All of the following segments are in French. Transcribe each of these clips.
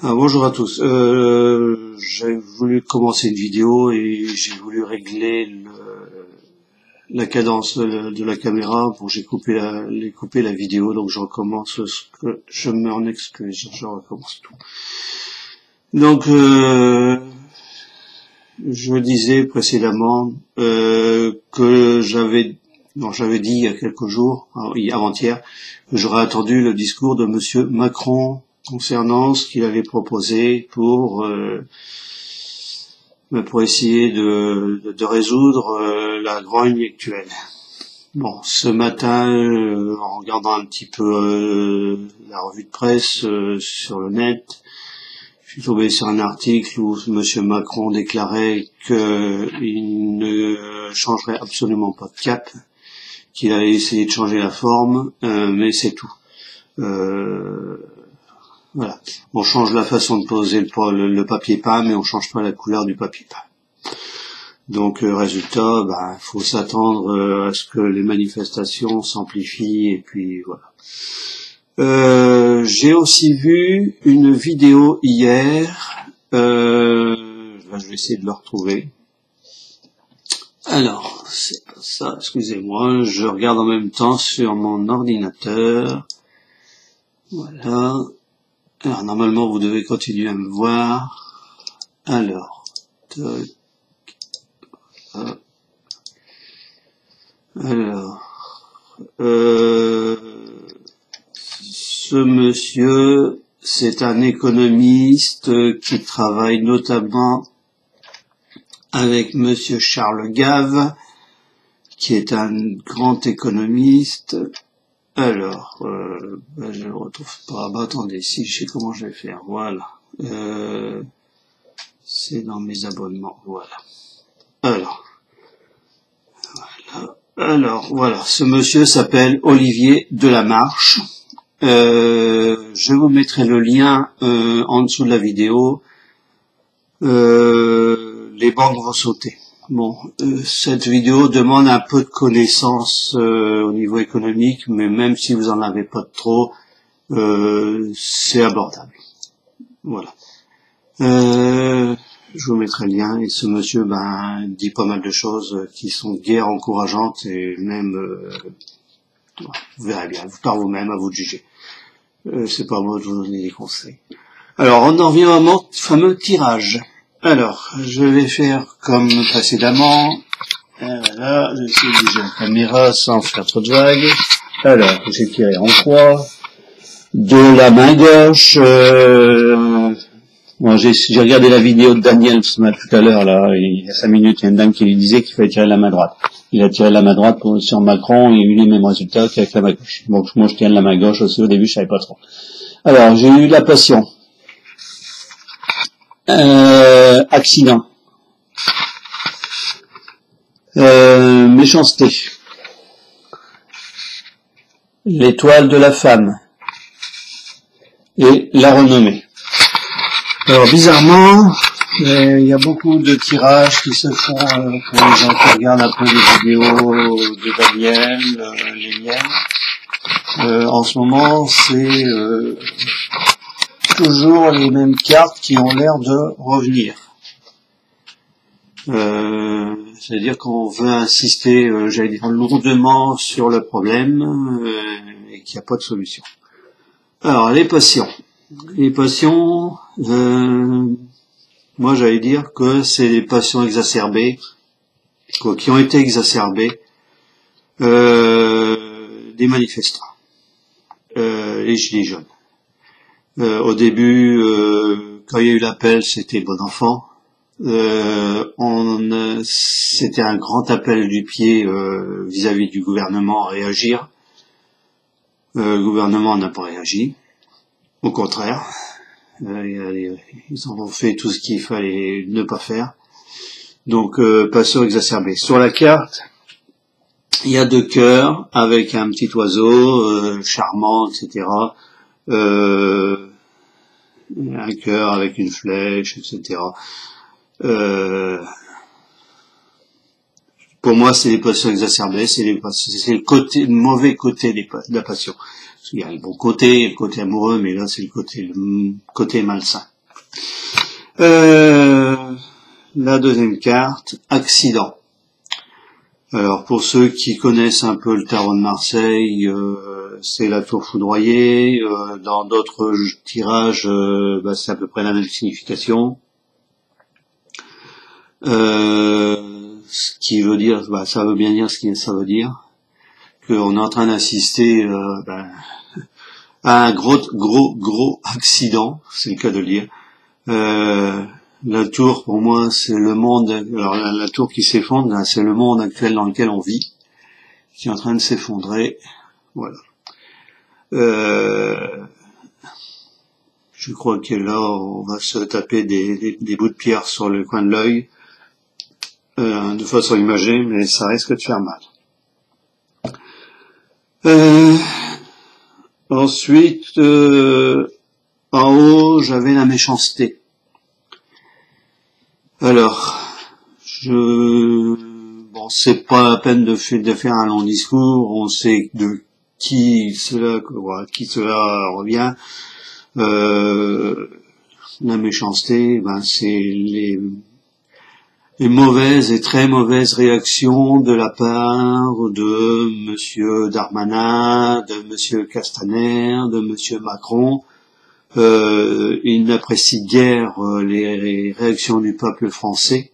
Bonjour à tous. J'ai voulu commencer une vidéo et j'ai voulu régler la cadence de la caméra. Bon, j'ai coupé la vidéo, donc je recommence. Je m'en excuse, je recommence tout. Donc, je disais précédemment que j'avais dit il y a quelques jours, avant-hier, que j'aurais attendu le discours de Monsieur Macron concernant ce qu'il avait proposé pour essayer de résoudre la grogne actuelle. Bon, ce matin, en regardant un petit peu la revue de presse sur le net, je suis tombé sur un article où Monsieur Macron déclarait qu'il ne changerait absolument pas de cap, qu'il allait essayer de changer la forme, mais c'est tout. Voilà. On change la façon de poser le papier peint, mais on change pas la couleur du papier peint. Donc, résultat, faut s'attendre à ce que les manifestations s'amplifient, et puis voilà. J'ai aussi vu une vidéo hier, je vais essayer de le retrouver. Alors, c'est pas ça, excusez-moi, je regarde en même temps sur mon ordinateur. Voilà. Alors, normalement, vous devez continuer à me voir. Alors, ce monsieur, c'est un économiste qui travaille notamment avec Monsieur Charles Gave, qui est un grand économiste. Alors, je le retrouve pas. Attendez, si je sais comment je vais faire. Voilà. C'est dans mes abonnements. Voilà. Alors, voilà. Ce monsieur s'appelle Olivier Delamarche. Je vous mettrai le lien en dessous de la vidéo. Les banques vont sauter. Bon, cette vidéo demande un peu de connaissances au niveau économique, mais même si vous en avez pas de trop, c'est abordable. Voilà. Je vous mettrai le lien, et ce monsieur dit pas mal de choses qui sont guère encourageantes, et même vous verrez bien, par vous-même, à vous de juger. C'est pas à moi de vous donner des conseils. Alors, on en revient à mon fameux tirage. Alors, je vais faire comme précédemment. Voilà, je vais bouger la caméra sans faire trop de vagues. Alors, j'ai tiré en croix. De la main gauche, bon, j'ai regardé la vidéo de Daniel tout à l'heure, là, il y a 5 minutes, il y a une dame qui lui disait qu'il fallait tirer de la main droite. Il a tiré de la main droite sur Macron, il a eu les mêmes résultats qu'avec la main gauche. Donc, moi, je tiens de la main gauche aussi, au début, je savais pas trop. Alors, j'ai eu la passion. Accident. Méchanceté. L'étoile de la femme. Et la renommée. Alors, bizarrement, il y a beaucoup de tirages qui se font pour les gens qui regardent un peu les vidéos de Daniel, les miennes. En ce moment, c'est toujours les mêmes cartes qui ont l'air de revenir. C'est-à-dire qu'on veut insister, j'allais dire, lourdement sur le problème et qu'il n'y a pas de solution. Alors, les passions. Les passions, moi j'allais dire que c'est des passions exacerbées, qui ont été exacerbées des manifestants, les gilets jaunes. Au début, quand il y a eu l'appel, c'était bon enfant. C'était un grand appel du pied vis-à-vis du gouvernement à réagir. Le gouvernement n'a pas réagi. Au contraire, ils ont fait tout ce qu'il fallait ne pas faire. Donc, passion exacerbée. Sur la carte, il y a 2 cœurs avec un petit oiseau charmant, etc. Un cœur avec une flèche, etc. Pour moi, c'est les passions exacerbées, c'est le mauvais côté de la passion. Il y a le bon côté, le côté amoureux, mais là c'est le côté malsain. La deuxième carte, accident. Alors pour ceux qui connaissent un peu le tarot de Marseille, c'est la tour foudroyée. Dans d'autres tirages, c'est à peu près la même signification. Ce qui veut dire, ça veut bien dire ce que ça veut dire, qu'on est en train d'assister à un gros accident, c'est le cas de le dire. La tour, pour moi, c'est le monde. Alors la tour qui s'effondre, c'est le monde actuel dans lequel on vit, qui est en train de s'effondrer. Voilà. Je crois que là, on va se taper des bouts de pierre sur le coin de l'œil, de façon imagée, mais ça risque de faire mal. Ensuite, en haut, j'avais la méchanceté. Alors, c'est pas la peine de faire un long discours. On sait de qui cela revient. La méchanceté, c'est les mauvaises et très mauvaises réactions de la part de Monsieur Darmanin, de Monsieur Castaner, de Monsieur Macron. Ils n'apprécient guère les réactions du peuple français.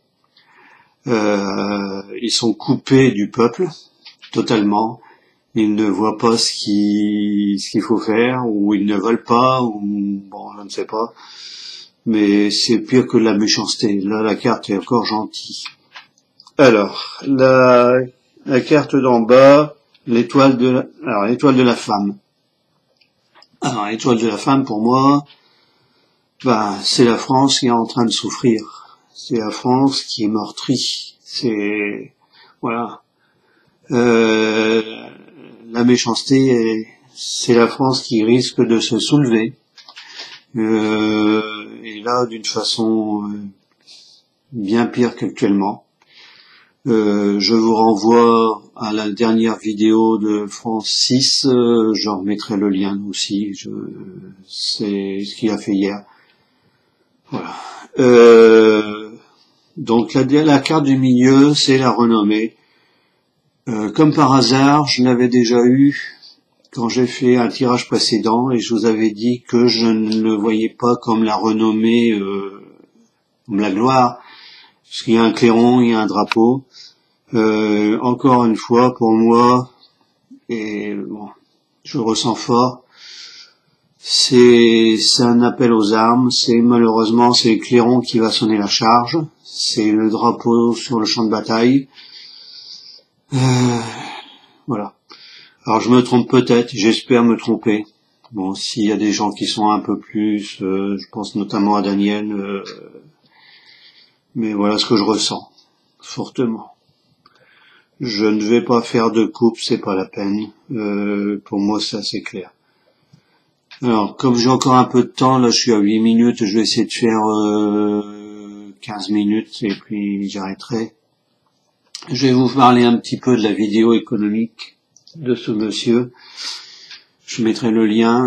Ils sont coupés du peuple, totalement. Ils ne voient pas ce qu'il faut faire, ou ils ne veulent pas, ou je ne sais pas. Mais c'est pire que la méchanceté. Là, la carte est encore gentille. Alors, la carte d'en bas, l'étoile de la femme. Alors, l'étoile de la femme, pour moi, c'est la France qui est en train de souffrir. C'est la France qui est meurtrie. Voilà. La méchanceté, c'est la France qui risque de se soulever. Et là, d'une façon bien pire qu'actuellement. Je vous renvoie à la dernière vidéo de France 6, je remettrai le lien aussi, c'est ce qu'il a fait hier. Voilà. Donc la carte du milieu, c'est la renommée. Comme par hasard, je l'avais déjà eu quand j'ai fait un tirage précédent et je vous avais dit que je ne le voyais pas comme la renommée, comme la gloire, parce qu'il y a un clairon, il y a un drapeau. Encore une fois, pour moi, et je le ressens fort, c'est un appel aux armes. Malheureusement, c'est le clairon qui va sonner la charge. C'est le drapeau sur le champ de bataille. Voilà. Alors je me trompe peut-être, j'espère me tromper. Bon, s'il y a des gens qui sont un peu plus, je pense notamment à Daniel, mais voilà ce que je ressens, fortement. Je ne vais pas faire de coupe, c'est pas la peine. Pour moi, c'est assez clair. Alors, comme j'ai encore un peu de temps, là je suis à 8 minutes, je vais essayer de faire 15 minutes et puis j'arrêterai. Je vais vous parler un petit peu de la vidéo économique de ce monsieur. Je mettrai le lien,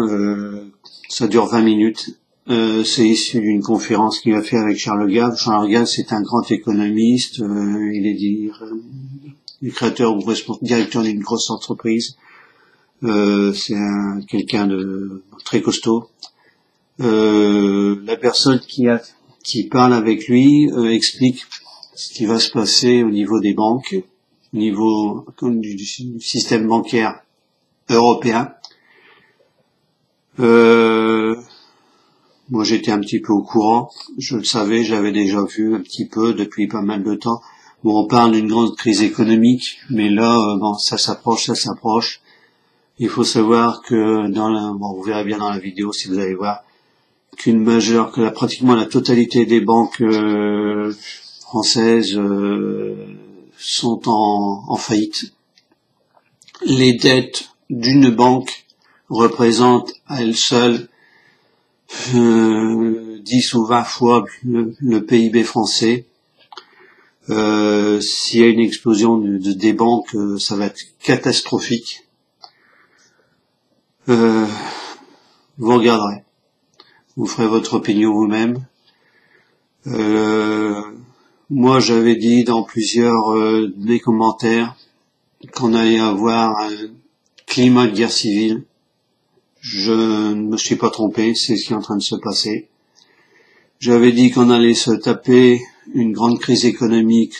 ça dure 20 minutes. C'est issu d'une conférence qu'il a fait avec Charles Gave. Charles Gave, c'est un grand économiste, il est créateur ou directeur d'une grosse entreprise. C'est quelqu'un de très costaud. La personne qui parle avec lui explique ce qui va se passer au niveau des banques, au niveau du système bancaire européen. Moi j'étais un petit peu au courant, je le savais, j'avais déjà vu un petit peu depuis pas mal de temps. Bon, on parle d'une grande crise économique, mais là, ça s'approche. Il faut savoir que vous verrez bien dans la vidéo si vous allez voir, pratiquement la totalité des banques françaises sont en faillite. Les dettes d'une banque représentent à elles seules 10 ou 20 fois le PIB français. S'il y a une explosion des banques, ça va être catastrophique. Euh, vous regarderez, vous ferez votre opinion vous-même. Moi, j'avais dit dans plusieurs des commentaires qu'on allait avoir un climat de guerre civile. Je ne me suis pas trompé, c'est ce qui est en train de se passer. J'avais dit qu'on allait se taper une grande crise économique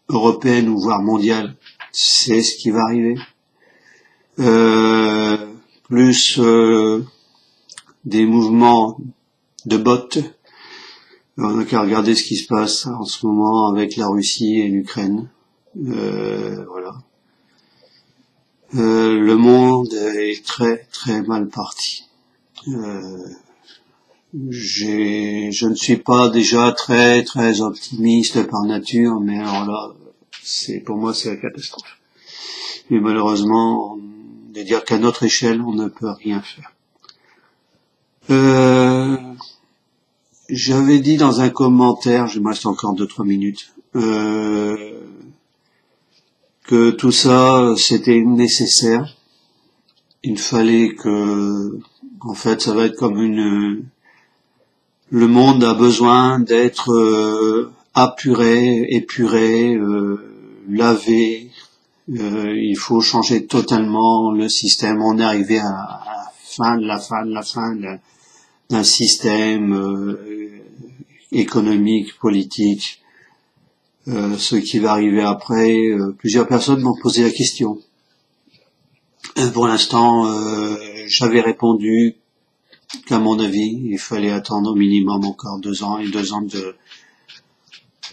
européenne ou voire mondiale. C'est ce qui va arriver. Plus des mouvements de bots. On n'a qu'à regarder ce qui se passe en ce moment avec la Russie et l'Ukraine. Voilà. Le monde est très très mal parti. Je ne suis pas déjà très très optimiste par nature, mais alors là, pour moi c'est la catastrophe. Mais malheureusement, de dire qu'à notre échelle, on ne peut rien faire. J'avais dit dans un commentaire, je me reste encore 2-3 minutes, que tout ça c'était nécessaire. Il fallait que, en fait, ça va être comme le monde a besoin d'être apuré, épuré, lavé. Il faut changer totalement le système. On est arrivé à la fin d'un système économique, politique. Ce qui va arriver après, plusieurs personnes m'ont posé la question. Pour l'instant, j'avais répondu qu'à mon avis, il fallait attendre au minimum encore 2 ans, et 2 ans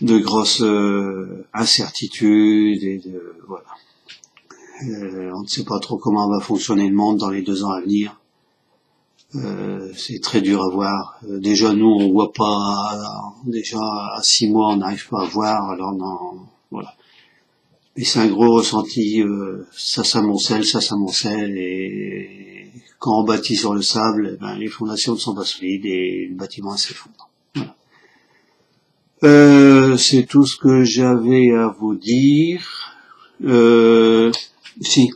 de grosses incertitudes et voilà. On ne sait pas trop comment va fonctionner le monde dans les 2 ans à venir. C'est très dur à voir. Déjà nous on voit pas. Déjà à 6 mois on n'arrive pas à voir. Alors non, voilà. Et c'est un gros ressenti. Ça s'amoncelle, et quand on bâtit sur le sable, les fondations ne sont pas solides et le bâtiment s'effondre. Voilà. C'est tout ce que j'avais à vous dire. Si.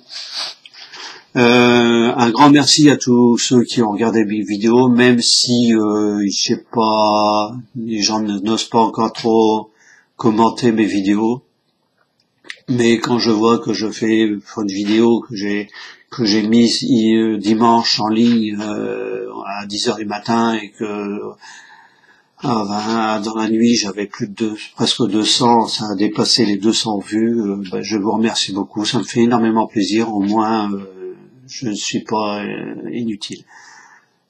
Un grand merci à tous ceux qui ont regardé mes vidéos, même si je sais pas, les gens n'osent pas encore trop commenter mes vidéos. Mais quand je vois que je fais une vidéo que j'ai mise dimanche en ligne à 10h du matin et que dans la nuit j'avais presque 200, ça a dépassé les 200 vues, je vous remercie beaucoup, ça me fait énormément plaisir, au moins je ne suis pas inutile.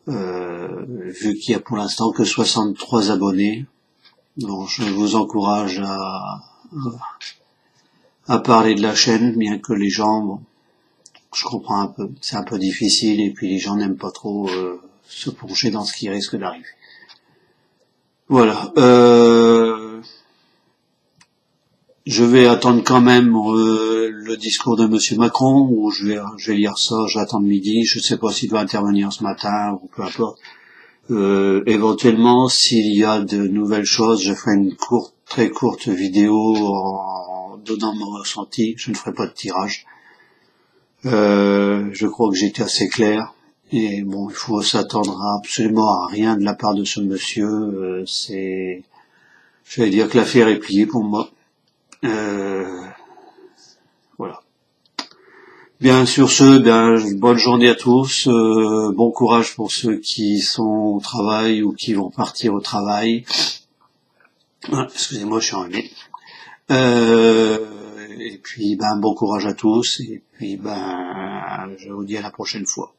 Vu qu'il y a pour l'instant que 63 abonnés, donc je vous encourage à parler de la chaîne, bien que les gens, bon, je comprends un peu, c'est un peu difficile et puis les gens n'aiment pas trop se plonger dans ce qui risque d'arriver. Voilà. Je vais attendre quand même le discours de Monsieur Macron, ou je vais lire ça, j'attends midi, je ne sais pas s'il doit intervenir ce matin, ou peu importe. Éventuellement, s'il y a de nouvelles choses, je ferai une très courte vidéo en donnant mon ressenti, je ne ferai pas de tirage. Je crois que j'ai été assez clair, et bon, il faut s'attendre absolument à rien de la part de ce monsieur, j'allais dire que l'affaire est pliée pour moi. Voilà. Bien, sur ce, bonne journée à tous, bon courage pour ceux qui sont au travail ou qui vont partir au travail. Excusez-moi, je suis enrhumé. Et puis, bon courage à tous, et puis, je vous dis à la prochaine fois.